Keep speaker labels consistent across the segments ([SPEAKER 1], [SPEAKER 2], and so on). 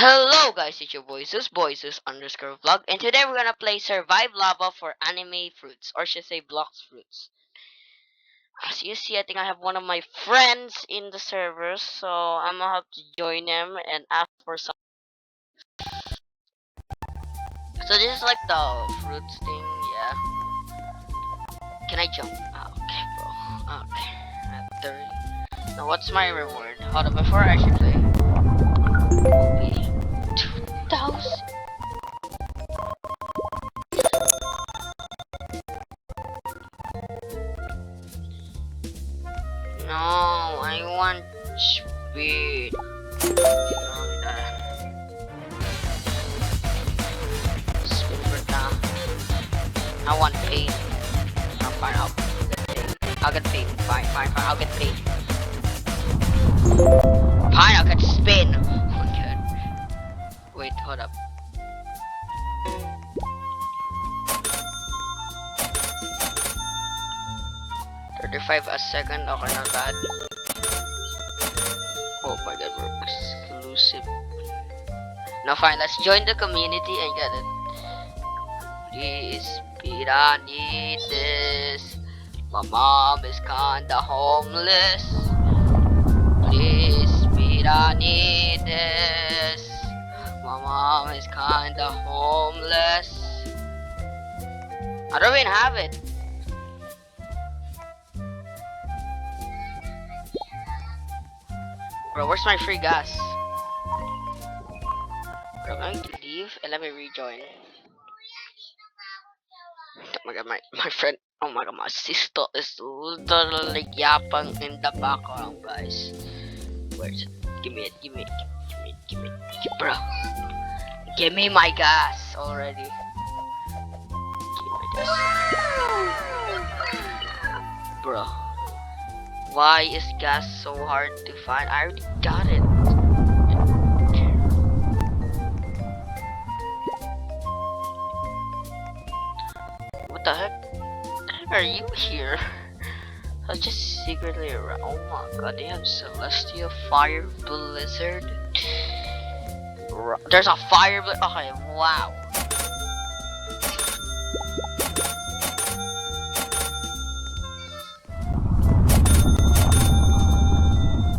[SPEAKER 1] Hello guys, it's your boy Zeus underscore vlog, and today we're gonna play Survive Lava for anime fruits, or should I say blocks fruits. As you see, I think I have one of my friends in the server, so I'm gonna have to join him and ask for some. So this is like the fruits thing, yeah. Can I jump? Ah, okay, bro. Okay, at 30. Now what's my reward? Hold on, before I actually play. OP 2,000. No, I want speed. Spin for now. I want pain. No, fine, I'll get paid. I'll get paid. Fine, I'll get paid. Fine, I'll get spin. Oh my god. Wait, hold up. $35 a second. Okay, not bad. Oh my god, we're exclusive. Now fine, let's join the community and get it. Please, speed, I need this. My mom is kinda homeless. Please, speed, I need this. My mom is kinda homeless. I don't even have it. Bro, where's my free gas? Bro, I'm going to leave and let me rejoin. Oh my god, my friend. Oh my god, my sister is literally yapping in the background, guys. Where's it? Give me it, give me it, bro. Give me my gas already. Give me my gas. Bro. Why is gas so hard to find? I already got it. What the heck? Are you here? I was just secretly around. Oh my god, they have Celestial Fire Blizzard. There's a fire blizzard. Okay, wow.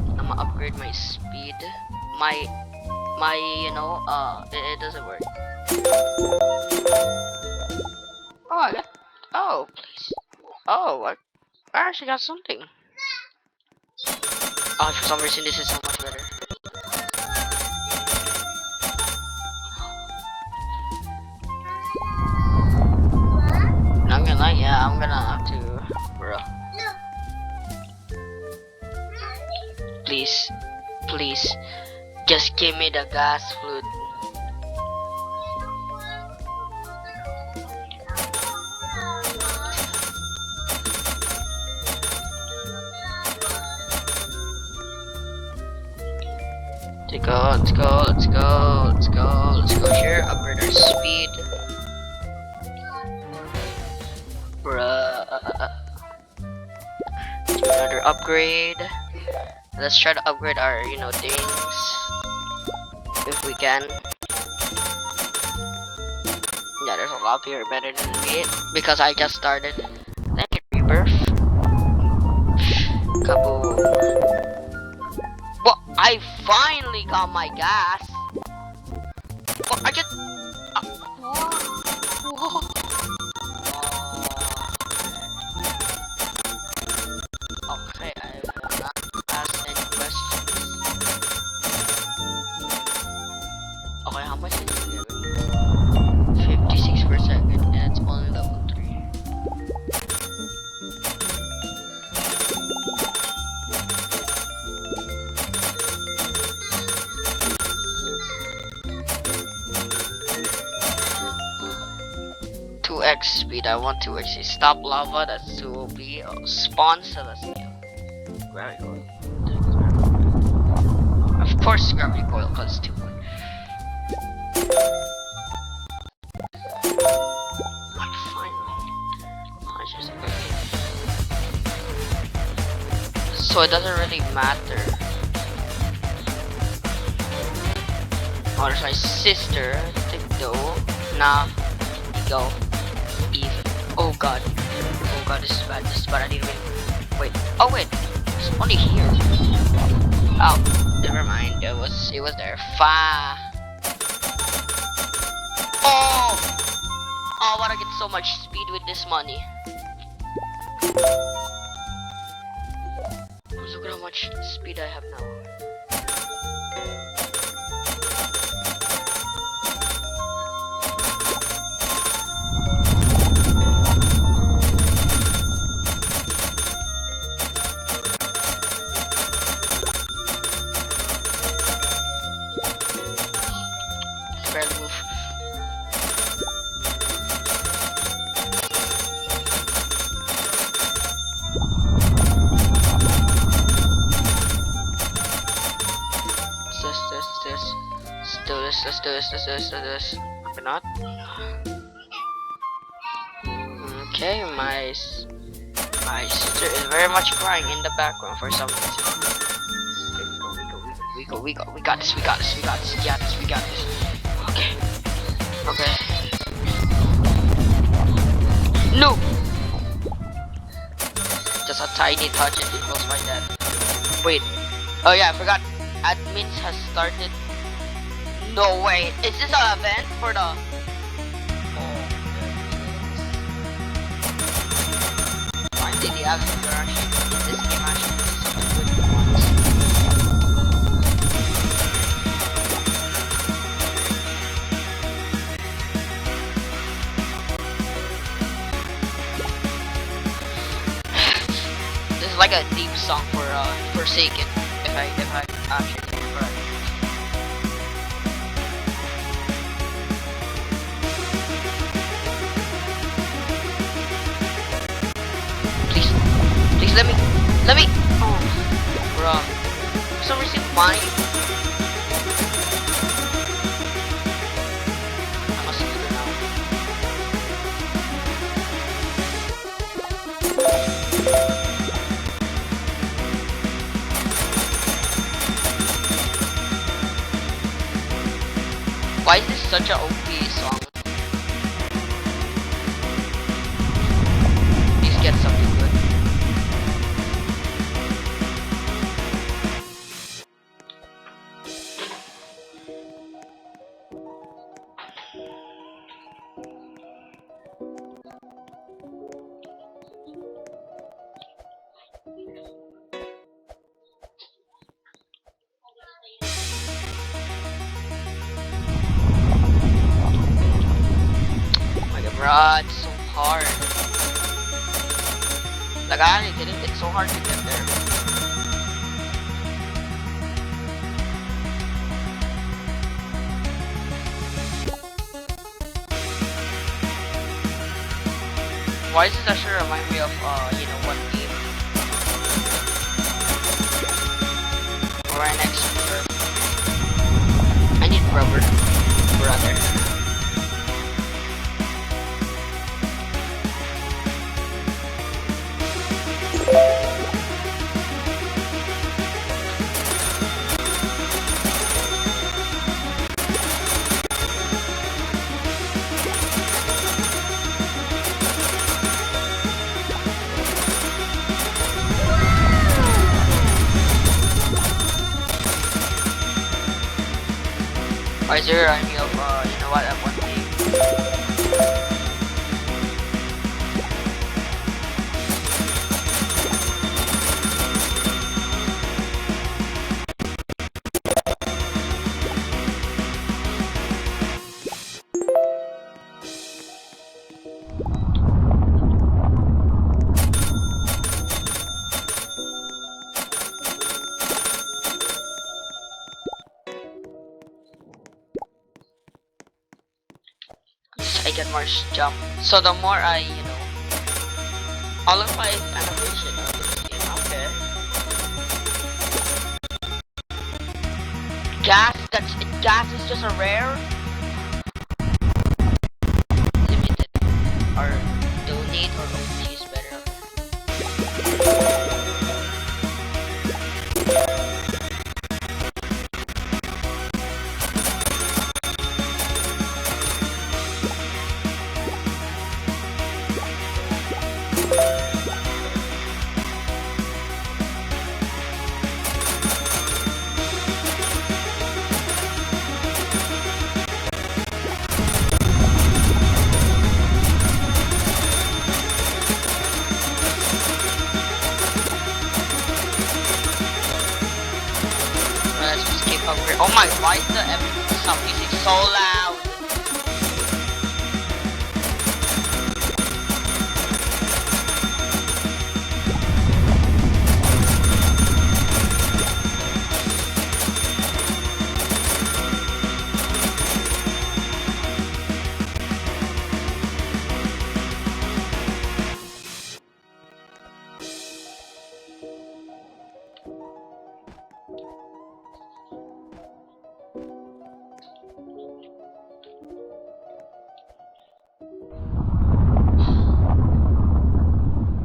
[SPEAKER 1] I'm gonna upgrade my speed. My, you know, it doesn't work. Oh, I got. Oh, please. Oh, I actually got something. Oh, for some reason this is so much better. I'm gonna lie, yeah, I'm gonna have to, bro. Please, please, just give me the gas flute. Let's go here, upgrade our speed. Bruh. Do another upgrade. Let's try to upgrade our, you know, things. If we can. Yeah, there's a lot here better than me. Because I just started. Thank you, Rebirth. Kaboom. Well, I finally got my gas. Well, I just. Whoa. Okay, I have not asked any questions. Okay, how much is it giving me? 56 per second, and it's only level 3. X speed, I want 2x. Stop lava, that's 2 OP. Spawn celestial. Gravity coil. Of course, gravity coil because 2. So it doesn't really matter. Or my sister to do. Nah, go. Even. Oh god. Oh god, this is bad. This is bad. I didn't even. Wait. Oh wait. It's only here. Oh, never mind. It was there. Oh! Oh, I wanna get so much speed with this money. Look at how much speed I have now. Barely move. Let's do this. Or not. Okay, my sister is very much crying in the background for some reason. We got this. We got this. Okay. No! Just a tiny touch and it goes like that. Wait. Oh yeah, I forgot. Admins has started. No way. Is this an event for the... Finally the admins are actually in this game actually. This is like a theme song for Forsaken, if I actually think correct. Please let me. Oh, bruh. For some reason, mine. I must do it now. Why is this such a OP song? Please get something good. Bruh, it's so hard. Like, I didn't get it. It's so hard to get there. Why does this actually remind me of, you know, one game? Or an expert. I need rubber. Brother. Why is there remind me of, you know what, one game? I get more jump. So the more I, you know, all of my animation of this game, okay. Gas is just a rare. Limited. Or donate or only is better. keep upgrade. Oh my, why is the sound music so loud?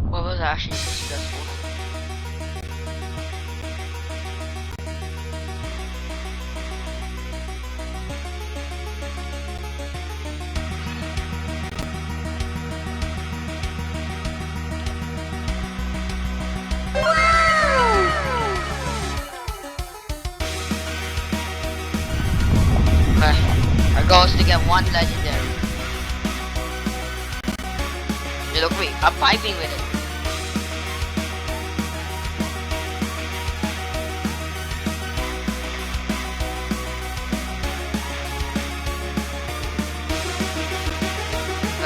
[SPEAKER 1] What was actually so stressful? Okay, our goal is to get one legendary. You look me, I'm piping with it.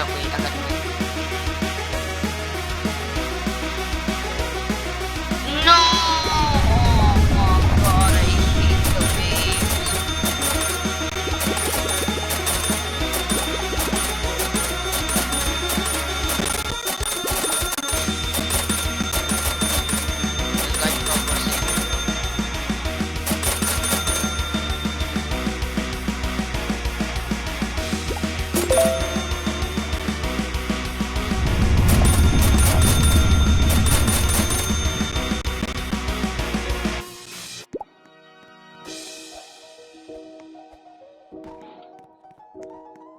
[SPEAKER 1] I got wait. No! Oh my god, I hate the waves. It's like progressing.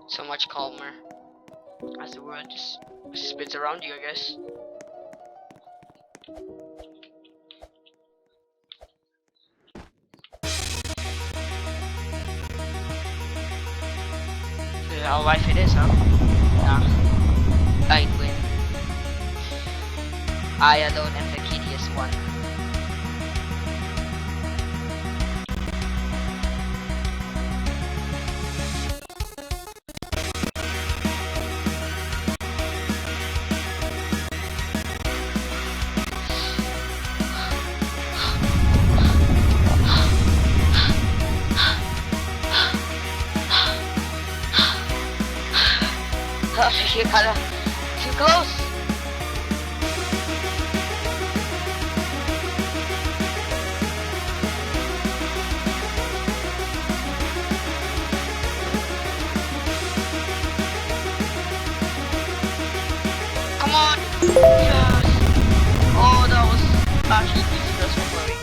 [SPEAKER 1] So much calmer as the world just spins around you, I guess. This is how life it is, huh? Nah, I'd win. I alone am the hideous one. You're kinda too close. Come on. Yes. Oh, that was actually pretty stressful for me.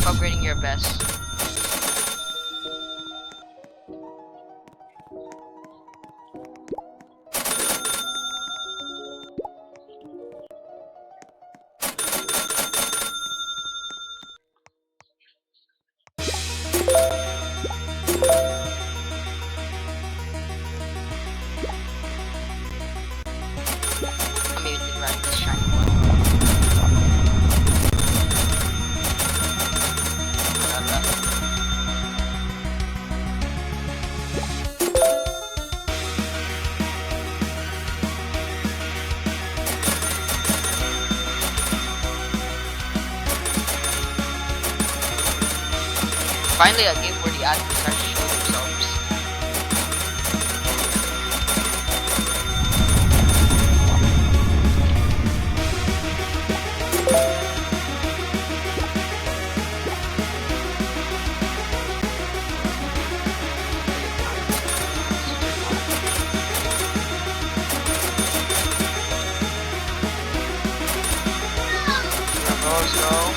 [SPEAKER 1] Upgrading your best. I'm even running this shiny one. Finally, a game where the admins actually show themselves. Go.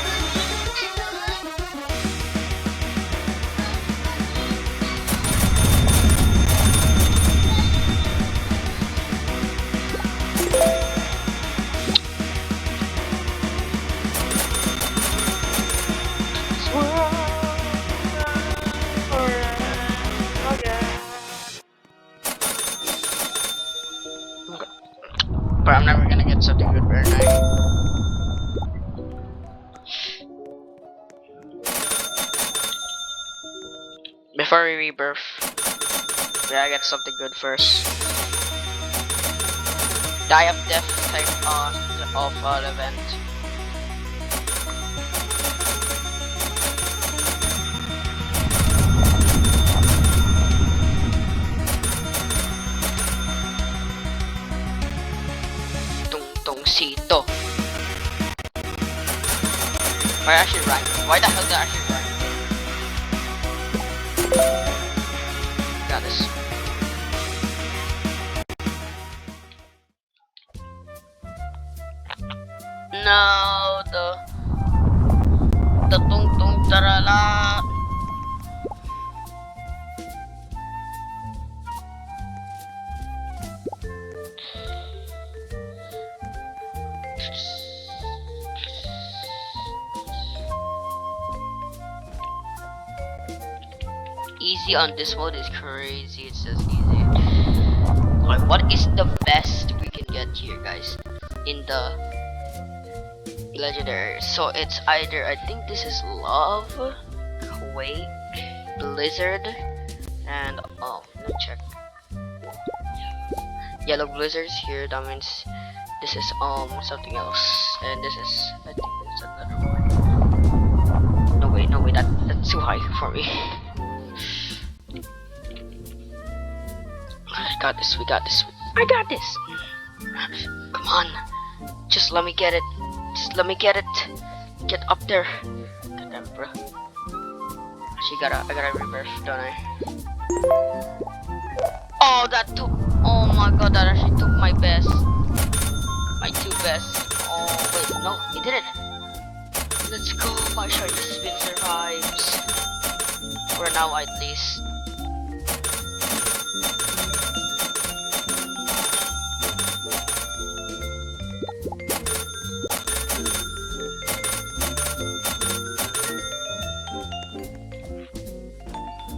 [SPEAKER 1] Before we rebirth, we gotta get something good first. Die of death type of event. Sito. Why actually rhyme? Why the hell did I actually rhyme? Got this. No, the tung tung tarala. Easy on this mode is crazy. It's just easy. Like, what is the best we can get here, guys? In the legendary. So it's either, I think this is love, quake, blizzard, and let me check. Yellow blizzards here. That means this is something else, and this is, I think there's another one. No way, that's too high for me. We got this. I got this. Come on, just let me get it. Get up there. Goddamn, bro. I gotta rebirth, don't I? Oh, that took. Oh my god, that actually took my best. My two best. Oh wait, no, it didn't. Let's go. My shiny spin survives. For now, at least.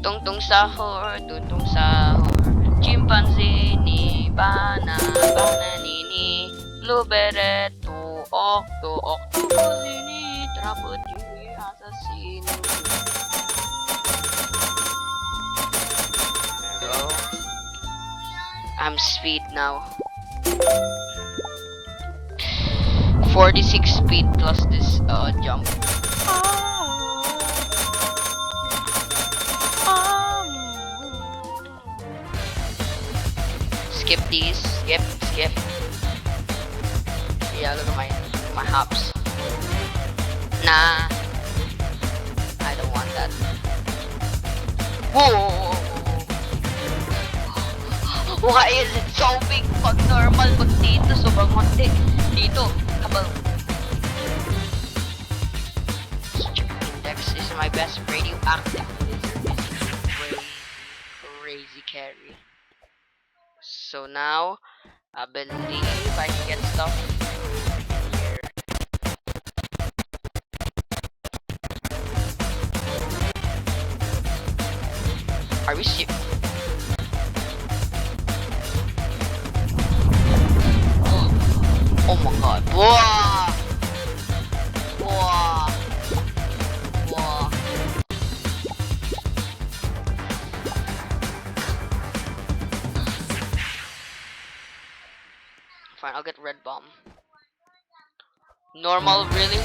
[SPEAKER 1] Tungtung sahur, chimpanzee ni bananini, blueberry octopus ini terabut juga assassin. There we go. I'm speed now. 46 speed plus this jump. Skip these, skip. Yeah, look at my hops. Nah, I don't want that. Whoa! Why is it so big? Pag normal, pag dito sobrang konti. Dito, habang index is my best radioactive crazy carry. So now, I believe I can get stuff here. Are we serious? Oh my god. Whoa! Whoa! Whoa! Fine, I'll get RedBomb. Normal, really?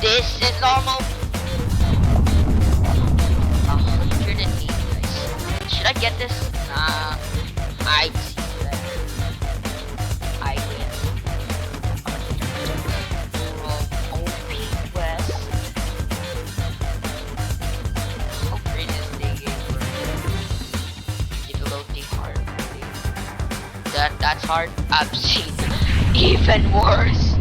[SPEAKER 1] This is normal? 180, guys. Should I get this? Nah. I see that. I win. OP West. How great is the game for difficulty hard? That's hard. I've seen even worse.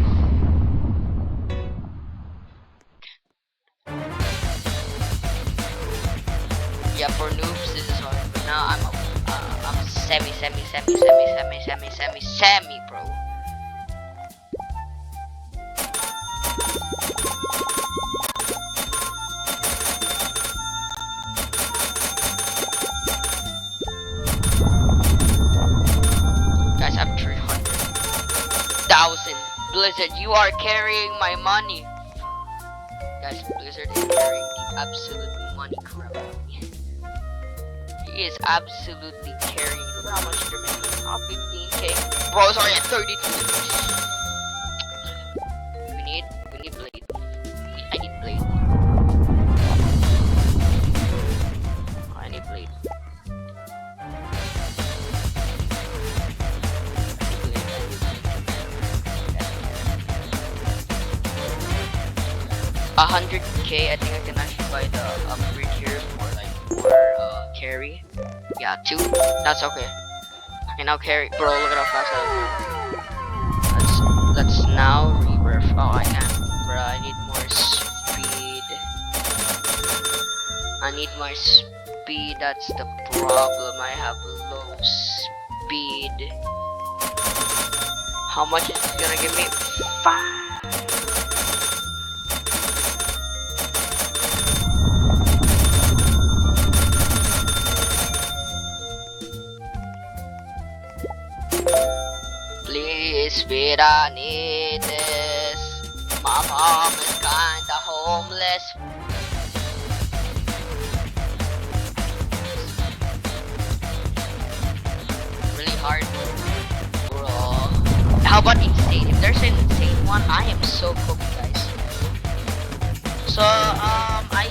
[SPEAKER 1] Yeah, for noobs this is hard. But now I'm semi pro. Guys, I'm 300,000. Blizzard, you are carrying my money. Guys, Blizzard is carrying the absolute money crap. He is absolutely carrying. Look how much they're making. Oh, 15k. Bro, sorry, at 32. We need blade. I need blade. Oh, I need blade. 100k. I think I can actually buy the upgrade here for carry. Yeah, 2. That's okay. I can now carry. Bro, look at how fast I am. Let's now rebirth. Oh, I can't. Bro, I need more speed. I need more speed. That's the problem. I have low speed. How much is it gonna give me? 5. Please, speed, I need this. My mom is kinda homeless. Really hard, bro. How about insane? If there's an insane one, I am so cooked, guys. So, I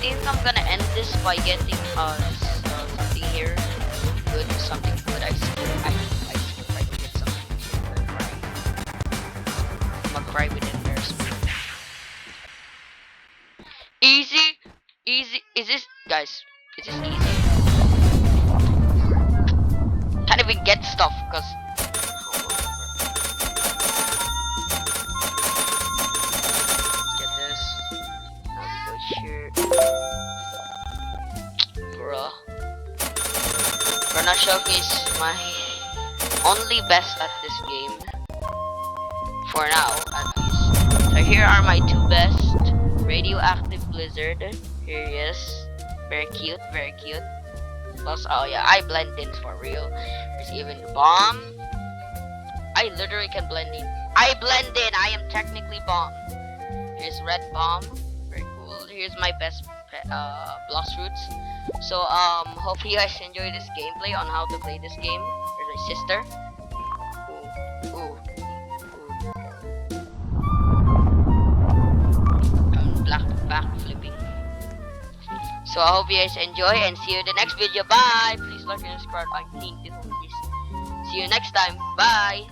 [SPEAKER 1] think I'm gonna end this by getting something here. Good, something good. I swear if I can get something good. I'm gonna cry with embarrassment. Easy. Is this, guys? Is this easy? Can't even get stuff because. Get this. Now we go here. Bruh. Gonna showcase my only best at this game. For now, at least. So here are my 2 best. Radioactive Blizzard. Here he is. Very cute, very cute. Plus, oh yeah, I blend in for real. There's even the bomb. I literally can blend in. I blend in. I am technically bomb. Here's RedBomb. Very cool. Here's my best Blast Roots. So hope you guys enjoy this gameplay on how to play this game. There's my sister. Ooh. Back flipping. So I hope you guys enjoy and see you in the next video. Bye. Please like and subscribe. I need to do this. See you next time. Bye.